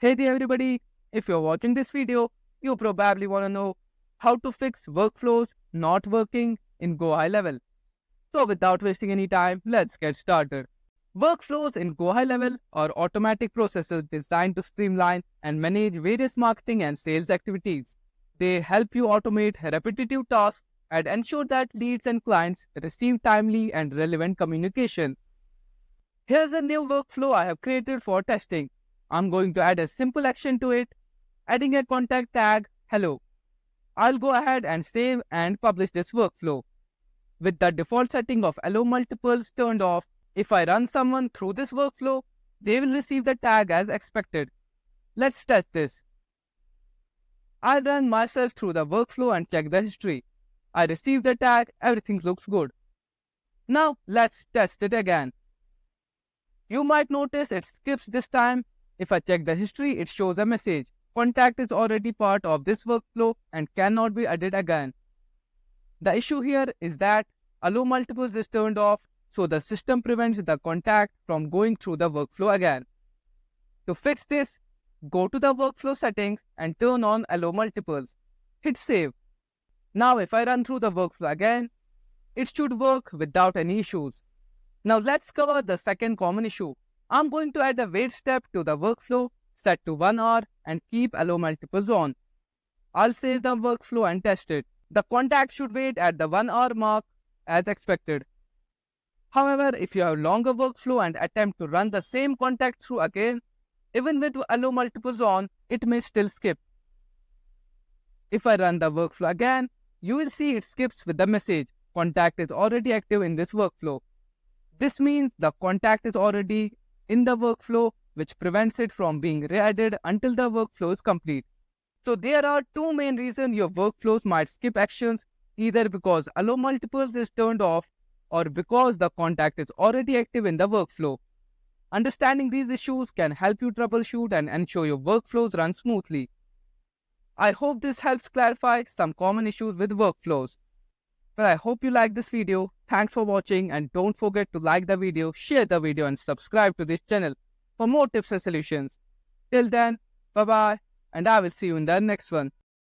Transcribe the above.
Hey there everybody, if you're watching this video, you probably want to know how to fix workflows not working in Go HighLevel. So without wasting any time, let's get started. Workflows in Go HighLevel are automatic processes designed to streamline and manage various marketing and sales activities. They help you automate repetitive tasks and ensure that leads and clients receive timely and relevant communication. Here's a new workflow I have created for testing. I'm going to add a simple action to it, adding a contact tag, hello. I'll go ahead and save and publish this workflow. With the default setting of allow multiples turned off, if I run someone through this workflow, they will receive the tag as expected. Let's test this. I run myself through the workflow and check the history. I received the tag, everything looks good. Now let's test it again. You might notice it skips this time. If I check the history, it shows a message. Contact is already part of this workflow and cannot be added again. The issue here is that allow multiples is turned off, so the system prevents the contact from going through the workflow again. To fix this, go to the workflow settings and turn on allow multiples. Hit save. Now if I run through the workflow again, it should work without any issues. Now let's cover the second common issue. I'm going to add a wait step to the workflow, set to 1 hour and keep allow multiples on. I'll save the workflow and test it. The contact should wait at the 1 hour mark as expected. However, if you have longer workflow and attempt to run the same contact through again, even with allow multiples on, it may still skip. If I run the workflow again, you will see it skips with the message, contact is already active in this workflow. This means the contact is already in the workflow, which prevents it from being re-added until the workflow is complete. So there are two main reasons your workflows might skip actions, either because allow multiples is turned off or because the contact is already active in the workflow. Understanding these issues can help you troubleshoot and ensure your workflows run smoothly. I hope this helps clarify some common issues with workflows. But I hope you like this video. Thanks for watching and don't forget to like the video, share the video and subscribe to this channel for more tips and solutions. Till then, bye bye and I will see you in the next one.